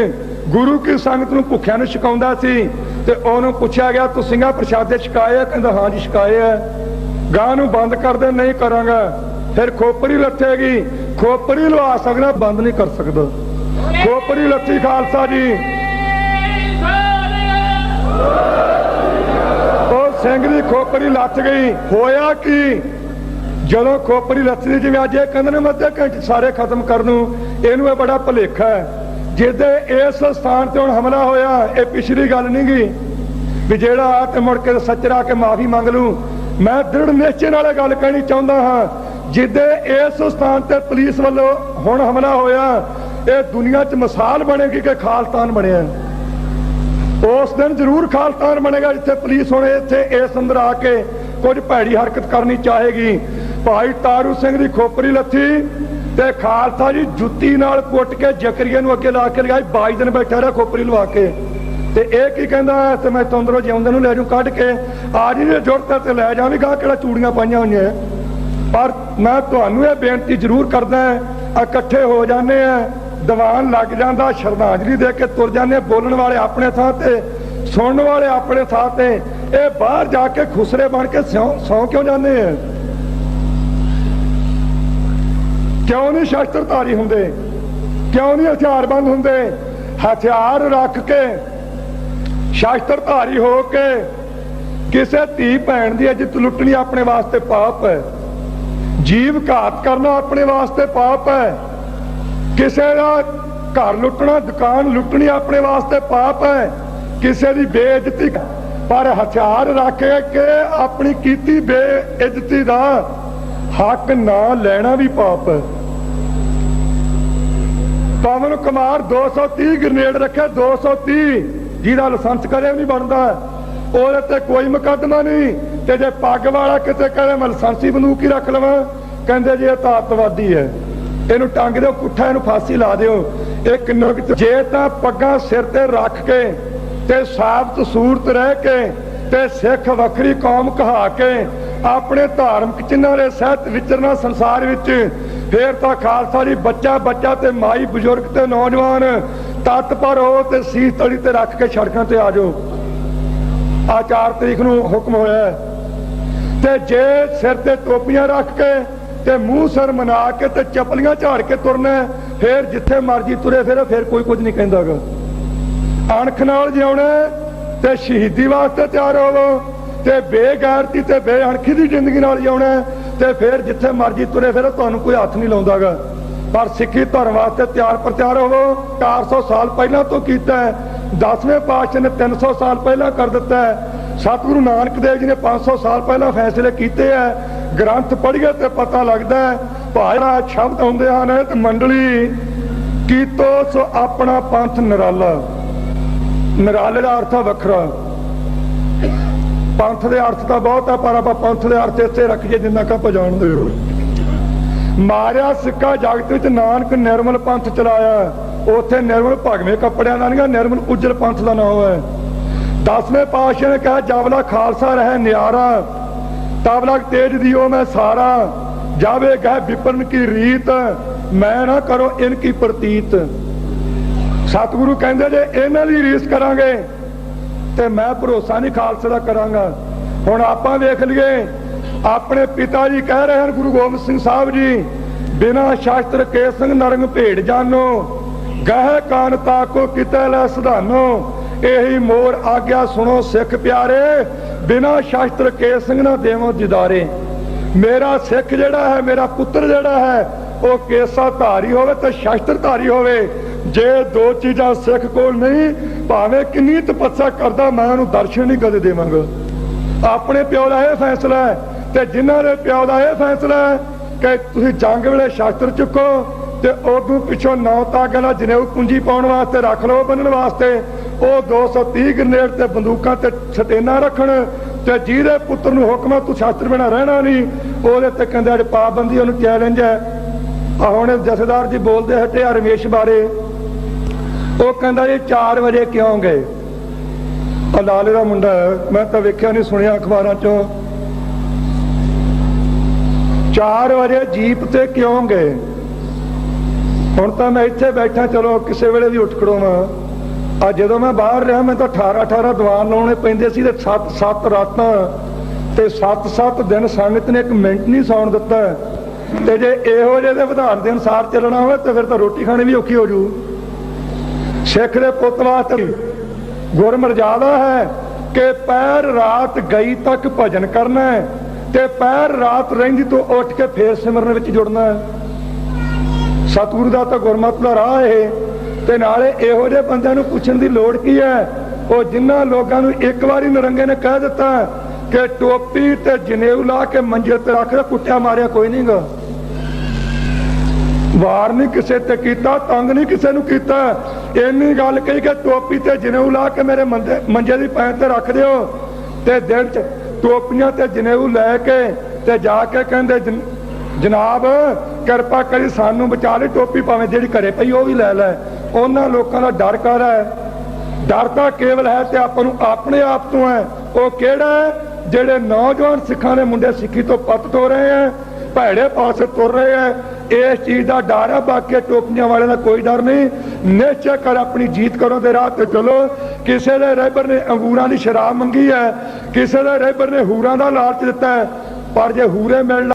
गुरु की संगत नूं भुखिआं नूं छकाउंदा सी। ते उहनूं पुछया गया तुसीं प्रशादे छकाए है? कहंदा हाँ जी छकाए है। गां नूं बंद कर दे, नहीं करांगा। फिर खोपरी लथेगी, खोपरी लवा सकदा, बंद नहीं कर सकदा। खोपरी लथी खालसा जी, और सिंह दी खोपरी लथ गई। होया कि जदों खोपरी लथदी, जिवें अज ये कहंदे ने मैं अद्धे घंटे सारे खत्म कर दूं, इहनूं ये बड़ा भुलेखा है। जिदे इस स्थान ते हुण हमला होया, ये पिछली गल नहीं गी भी जेड़ा आ ते मुड़ के सच्चरा के माफी मंग लूं। मैं दृढ़ निश्चय नाल गल कहनी चाहुंदा हां, जिदे इस स्थान ते पुलिस वालों हुण हमला होया, ये दुनिया च मिसाल बनेगी कि खालिस्तान बनिया। उस दिन जरूर खालिस्तान बनेगा जिथे पुलिस हुण इत्थे इस अंदर आके कुछ भैड़ी हरकत करनी चाहेगी। भाई तारू सिंह दी खोपरी लथी ते खालसा जी जुत्ती नाल कुट के जकरिया नूं अगे ला के लगाई, 22 दिन बैठा रहा खोपरी लवा के। ते ये की कहंदा है ते मैं तंदरों जिउंदे नूं लै जूं कढ के, आ जी जे जुरत ते लै जावी, गां किहड़ा चूड़ियां पाईआं होईआं। पर मैं तुहानूं ये बेनती जरूर करदा इकट्ठे हो जाने हैं, दीवान लग जाता, श्रद्धांजलि दे के तुर जाने, बोलण वाले अपने थां ते, सुनने वाले अपने थां ते, ये बाहर जाके खुसरे बन के सौ क्यों जाने हैं? क्यों नहीं शस्त्रधारी होंदे? क्यों नहीं हथियारबंद होंदे? हथियार रख के शस्त्रधारी हो के किसी धी भैन की इज्जत लुटनी अपने वास्ते पाप है। ਜੀਵ ਘਾਤ ਕਰਨਾ ਆਪਣੇ ਵਾਸਤੇ ਪਾਪ ਹੈ। ਕਿਸੇ ਦਾ ਘਰ ਲੁੱਟਣਾ, ਦੁਕਾਨ ਲੁੱਟਣੀ ਆਪਣੇ ਵਾਸਤੇ ਪਾਪ ਹੈ। ਕਿਸੇ ਦੀ ਬੇਇੱਜ਼ਤੀ, ਪਰ ਹਥਿਆਰ ਰੱਖ ਕੇ ਆਪਣੀ ਕੀਤੀ ਬੇਇੱਜ਼ਤੀ ਦਾ ਹੱਕ ਨਾ ਲੈਣਾ ਵੀ ਪਾਪ ਹੈ। ਪਵਨ ਕੁਮਾਰ 230 ਗ੍ਰਨੇਡ ਰੱਖੇ, 230, ਜਿਹਦਾ ਲਾਇਸੈਂਸ ਕਦੇ ਵੀ ਨਹੀਂ ਬਣਦਾ, ਉਹਦੇ ਤੇ ਕੋਈ ਮੁਕੱਦਮਾ ਨਹੀਂ। ਤੇ ਜੇ ਪੱਗ ਵਾਲਾ ਕਿਤੇ ਕਹੇ ਮੈਂ ਲਾਇਸੈਂਸੀ ਬੰਦੂਕ ਹੀ ਰੱਖ ਲਵਾਂ, ਕਹਿੰਦੇ ਜੀ ਇਹ ਤਾਂ ਅੱਤਵਾਦੀ ਹੈ, ਇਹਨੂੰ ਟੰਗ ਦਿਓ ਪੁੱਠਾ, ਇਹਨੂੰ ਫਾਂਸੀ ਲਾ ਦਿਓ। ਇੱਕ ਨੁਕਤ, ਜੇ ਤਾਂ ਪੱਗਾਂ ਸਿਰ ਤੇ ਰੱਖ ਕੇ ਤੇ ਸਾਬਤ ਸੂਰਤ ਰਹਿ ਕੇ ਤੇ ਸਿੱਖ ਵੱਖਰੀ ਕੌਮ ਕਹਾ ਕੇ ਆਪਣੇ ਧਾਰਮਿਕ ਚਿੰਨ੍ਹਾਂ ਦੇ ਸਹਿਤ ਵਿਚਰਨਾ ਸੰਸਾਰ ਵਿੱਚ, ਫੇਰ ਤਾਂ ਖਾਲਸਾ ਜੀ ਬੱਚਾ ਬੱਚਾ ਤੇ ਮਾਈ ਬਜ਼ੁਰਗ ਤੇ ਨੌਜਵਾਨ ਤਤਪਰ ਹੋ ਤੇ ਸੀਸ ਤਲੀ ਤੇ ਰੱਖ ਕੇ ਸੜਕਾਂ ਤੇ ਆ ਜਾਓ। ਆ 4 ਤਰੀਕ ਨੂੰ ਹੁਕਮ ਹੋਇਆ। ਤੇ ਜੇ ਸਿਰ ਤੇ ਟੋਪੀਆਂ ਰੱਖ ਕੇ ਤੇ ਮੂੰਹ ਸਿਰ ਮਨਾ ਕੇ ਤੇ ਚੱਪਲੀਆਂ ਝਾੜ ਕੇ ਤੁਰਨਾ, ਫੇਰ ਜਿੱਥੇ ਮਰਜੀ ਤੁਰੇ ਫਿਰ ਕੋਈ ਕੁਝ ਨਹੀਂ ਕਹਿੰਦਾਗਾ। ਅਣਖ ਨਾਲ ਜਿਉਣਾ ਤੇ ਸ਼ਹੀਦੀ ਵਾਸਤੇ ਤਿਆਰ ਹੋਵੋ, ਤੇ ਬੇਗੈਰਤੀ ਤੇ ਬੇਅਣਖੀ ਦੀ ਜ਼ਿੰਦਗੀ ਨਾਲ ਜਿਉਣਾ, ਤੇ ਫਿਰ ਜਿੱਥੇ ਮਰਜੀ ਤੁਰੇ ਫਿਰ ਤੁਹਾਨੂੰ ਕੋਈ ਹੱਥ ਨਹੀਂ ਲਾਉਂਦਾਗਾ। ਪਰ ਸਿੱਖੀ ਧਰਮ ਵਾਸਤੇ ਤਿਆਰ ਪ੍ਰਤਿਆਰ ਹੋਵੋ। 400 ਸਾਲ ਪਹਿਲਾਂ ਤੋਂ ਕੀਤਾ ਹੈ, 10ਵੇਂ ਪਾਤਸ਼ਾਹ ਨੇ 300 ਸਾਲ ਪਹਿਲਾਂ ਕਰ ਦਿੱਤਾ ਹੈ, ਸਤਿਗੁਰੂ ਨਾਨਕ ਦੇਵ ਜੀ ਨੇ 500 ਸਾਲ ਪਹਿਲਾਂ ਫੈਸਲੇ ਕੀਤੇ ਹੈ। ਗ੍ਰੰਥ ਪੜ੍ਹੀਏ ਤੇ ਪਤਾ ਲੱਗਦਾ ਹੈ। ਭਾਇਆ ਸ਼ਬਦ ਆਉਂਦੇ ਹਨ ਤੇ ਮੰਡਲੀ ਕੀਤੋ ਸੋ ਆਪਣਾ ਪੰਥ ਨਿਰਾਲਾ। ਨਿਰਾਲੇ ਦਾ ਅਰਥ ਵੱਖਰਾ, ਪੰਥ ਦੇ ਅਰਥ ਤਾਂ ਬਹੁਤ ਆ, ਪਰ ਆਪਾਂ ਪੰਥ ਦੇ ਅਰਥ ਇੱਥੇ ਰੱਖੀਏ ਜਿੰਨਾ ਕੁ ਆਪਾਂ ਜਾਣਦੇ ਹੋ। ਮਾਰਿਆ ਸਿੱਕਾ ਜਗਤ ਵਿੱਚ ਨਾਨਕ ਨਿਰਮਲ ਪੰਥ ਚਲਾਇਆ। ਉੱਥੇ ਨਿਰਮਲ ਭਗਵੇਂ ਕੱਪੜਿਆਂ ਦਾ ਨਹੀਂ, ਨਿਰਮਲ ਉਜਲ ਪੰਥ ਦਾ ਨਾਮ ਹੈ। 10ਵੇਂ ਪਾਤਸ਼ਾਹ ਨੇ ਕਿਹਾ ਜਾਵਲਾ ਖਾਲਸਾ ਰਹਿ ਨਿਆਰਾ, ਤਬ ਲਗ ਤੇਜ ਦਿਓ ਮੈਂ ਸਾਰਾ, ਜਾਵੇ ਗਏ ਵਿਪਰਨ ਕੀ ਰੀਤ, ਮੈਂ ਨਾ ਕਰੋ ਇਨ ਕੀ ਪ੍ਰਤੀਤ। ਸਤਿਗੁਰੂ ਕਹਿੰਦੇ ਜੇ ਇਹਨਾਂ ਦੀ ਰੀਸ ਕਰਾਂਗੇ ਤੇ ਮੈਂ ਭਰੋਸਾ ਨਹੀਂ ਖਾਲਸੇ ਦਾ ਕਰਾਂਗਾ। ਹੁਣ ਆਪਾਂ ਵੇਖ ਲਈਏ, ਆਪਣੇ ਪਿਤਾ ਜੀ ਕਹਿ ਰਹੇ ਹਨ ਗੁਰੂ ਗੋਬਿੰਦ ਸਿੰਘ ਸਾਹਿਬ ਜੀ, ਬਿਨਾ ਸ਼ਾਸਤਰ ਕੇ ਸੰਗ ਨਰੰਗ ਭੇਡ ਜਾਨੋ, ਗਹਿ ਕਾਨ ਤਾਕੋ ਕਿਤੇ ਲੈ ਸਧਾਨੋ, ਇਹੀ ਮੋਰ ਆਗਿਆ ਸੁਣੋ ਸਿੱਖ ਪਿਆਰੇ, ਬਿਨਾ ਸ਼ਾਸਤਰ ਕੇ ਸੰਗ ਨਾ ਦੇਵੋ ਦਿਦਾਰੇ। ਮੇਰਾ ਸਿੱਖ ਜਿਹੜਾ ਹੈ, ਮੇਰਾ ਪੁੱਤਰ ਜਿਹੜਾ ਹੈ, ਉਹ ਕੇਸਾ ਧਾਰੀ ਹੋਵੇ ਤੇ ਸ਼ਾਸਤਰ ਧਾਰੀ ਹੋਵੇ। ਜੇ ਦੋ ਚੀਜ਼ਾਂ ਸਿੱਖ ਕੋਲ ਨਹੀਂ, ਭਾਵੇਂ ਕਿੰਨੀ ਤਪੱਸਿਆ ਕਰਦਾ, ਮੈਂ ਉਹਨੂੰ ਦਰਸ਼ਨ ਨਹੀਂ ਕਦੇ ਦੇਵਾਂਗਾ। ਆਪਣੇ ਪਿਓ ਦਾ ਇਹ ਫੈਸਲਾ ਹੈ, ਤੇ ਜਿਨ੍ਹਾਂ ਦੇ ਪਿਓ ਦਾ ਇਹ ਫੈਸਲਾ ਹੈ ਕਿ ਤੁਸੀਂ ਜੰਗ ਵੇਲੇ ਸ਼ਾਸਤਰ ਚੁੱਕੋ ਤੇ ਉਦੋਂ ਪਿੱਛੋਂ 9 ਤਾਗੇ ਨਾਲ ਜਨੇਊ ਕੁੰਜੀ ਪਾਉਣ ਵਾਸਤੇ ਰੱਖ ਲਓ, ਬੰਨਣ ਵਾਸਤੇ। ਉਹ 230 ਗ੍ਰਨੇਡ ਤੇ ਬੰਦੂਕਾਂ ਤੇ ਸਟੇਨਾਂ ਰੱਖਣ, ਤੇ ਜਿਹਦੇ ਪੁੱਤਰ ਨੂੰ ਹੁਕਮ ਹੈ ਤੂੰ ਸ਼ਾਸਤਰ ਬਿਨਾਂ ਰਹਿਣਾ ਨਹੀਂ, ਉਹਦੇ ਤੇ ਕਹਿੰਦੇ ਅੱਜ ਪਾਬੰਦੀ, ਉਹਨੂੰ ਚੈਲੰਜ ਹੈ। ਆ ਹੁਣ ਜਥੇਦਾਰ ਜੀ ਬੋਲਦੇ ਹਟੇ ਆ ਰਮੇਸ਼ ਬਾਰੇ, ਉਹ ਕਹਿੰਦਾ ਜੀ 4 ਵਜੇ ਕਿਉਂ ਗਏ? ਆ ਲਾਲੇ ਦਾ ਮੁੰਡਾ ਹੈ, ਮੈਂ ਤਾਂ ਵੇਖਿਆ ਨਹੀਂ ਸੁਣਿਆ ਅਖਬਾਰਾਂ ਚੋਂ। 4 ਵਜੇ ਜੀਪ ਤੇ ਕਿਉਂ ਗਏ? ਹੁਣ ਤਾਂ ਮੈਂ ਇੱਥੇ ਬੈਠਾ, ਚਲੋ ਕਿਸੇ ਵੇਲੇ ਵੀ ਉੱਠ ਖੜੋਵਾਂ। ਆ ਜਦੋਂ ਮੈਂ ਬਾਹਰ ਰਿਹਾ, ਮੈਂ ਤਾਂ 18 ਦੀਵਾਨ ਲਾਉਣੇ ਪੈਂਦੇ ਸੀ, ਤੇ 7 ਰਾਤਾਂ ਤੇ 7 ਦਿਨ ਸੰਗਤ ਨੇ 1 ਮਿੰਟ ਨਹੀਂ ਸੌਣ ਦਿੱਤਾ। ਤੇ ਜੇ ਇਹੋ ਜਿਹੇ ਦੇ ਵਿਧਾਨ ਦੇ ਅਨੁਸਾਰ ਚੱਲਣਾ ਹੋਵੇ ਤੇ ਫਿਰ ਤਾਂ ਰੋਟੀ ਖਾਣੀ ਵੀ ਔਖੀ ਹੋ ਜੂ। ਸਿੱਖ ਦੇ ਪੁੱਤ ਵਾਸਤੇ ਗੁਰਮਰਜ਼ਾਦਾ ਹੈ ਕਿ ਪੈਰ ਰਾਤ ਗਈ ਤੱਕ ਭਜਨ ਕਰਨਾ ਹੈ, ਤੇ ਪੈਰ ਰਾਤ ਰਹਿੰਦੀ ਤੋਂ ਉੱਠ ਕੇ ਫੇਰ ਸਿਮਰਨ ਵਿੱਚ ਜੁੜਨਾ ਹੈ। ਸਤਿਗੁਰੂ ਦਾ ਤਾਂ ਗੁਰਮਤਿ ਦਾ ਰਾਹ ਇਹ। ਤੇ ਨਾਲੇ ਇਹੋ ਜਿਹੇ ਬੰਦਿਆਂ ਨੂੰ ਪੁੱਛਣ ਦੀ ਲੋੜ ਕੀ ਹੈ? ਉਹ ਜਿਨ੍ਹਾਂ ਲੋਕਾਂ ਨੂੰ ਇੱਕ ਵਾਰੀ ਨਰੰਗੇ ਨੇ ਕਹਿ ਦਿੱਤਾ ਕਿ ਟੋਪੀ ਤੇ ਜਨੇਊ ਲਾ ਕੇ ਮੰਜੇ ਤੇ ਰੱਖ ਕੇ ਕੁੱਟਿਆ ਮਾਰਿਆ ਕੋਈ ਨਹੀਂ ਗਾ, ਵਾਰ ਨਹੀਂ ਕਿਸੇ ਤੇ ਕੀਤਾ, ਤੰਗ ਨਹੀਂ ਕਿਸੇ ਨੂੰ ਕੀਤਾ। ਇੰਨੀ ਗੱਲ ਕਹੀ ਕਿ ਟੋਪੀ ਤੇ ਜਨੇਊ ਲਾ ਕੇ ਮੇਰੇ ਮੰਜੇ ਦੀ ਪੈਂ ਤੇ ਰੱਖ ਦਿਓ, ਤੇ ਦਿਨ ਚ ਟੋਪੀਆਂ ਤੇ ਜਨੇਊ ਲੈ ਕੇ ਤੇ ਜਾ ਕੇ ਕਹਿੰਦੇ ਜਨਾਬ ਕਿਰਪਾ ਕਰੀ ਸਾਨੂੰ ਬਚਾ ਲਈ, ਟੋਪੀ ਭਾਵੇਂ ਜਿਹੜੀ ਘਰੇ ਪਈ ਉਹ ਵੀ ਲੈ ਲੈ। ਉਹਨਾਂ ਲੋਕਾਂ ਦਾ ਡਰ ਕਰ ਹੈ। ਡਰ ਤਾਂ ਕੇਵਲ ਹੈ ਤੇ ਆਪਾਂ ਨੂੰ ਆਪਣੇ ਆਪ ਤੋਂ ਹੈ। ਉਹ ਕਿਹੜਾ ਹੈ? ਜਿਹੜੇ ਨੌਜਵਾਨ ਸਿੱਖਾਂ ਦੇ ਮੁੰਡੇ ਸਿੱਖੀ ਤੋਂ ਪੱਤ ਹੋ ਰਹੇ ਹੈ, ਭੈੜੇ ਪਾਸੇ ਤੁਰ ਰਹੇ ਹੈ, ਇਸ ਚੀਜ਼ ਦਾ ਡਰ ਹੈ। ਬਾਕੀ ਟੋਪੀਆਂ ਵਾਲਿਆਂ ਦਾ ਕੋਈ ਡਰ ਨਹੀਂ। ਨਿਸ਼ਚੈ ਕਰ ਆਪਣੀ ਜੀਤ ਕਰੋ ਦੇ ਰਾਹ ਤੇ ਚਲੋ। ਕਿਸੇ ਦੇ ਰਹਿਬਰ ਨੇ ਅੰਗੂਰਾਂ ਦੀ ਸ਼ਰਾਬ ਮੰਗੀ ਹੈ, ਕਿਸੇ ਦੇ ਰਹਿਬਰ ਨੇ ਹੂਰਾਂ ਦਾ ਲਾਲਚ ਦਿੱਤਾ ਹੈ, ਪਰ ਜੇ ਹੂਰੇ ਮਿਲਣ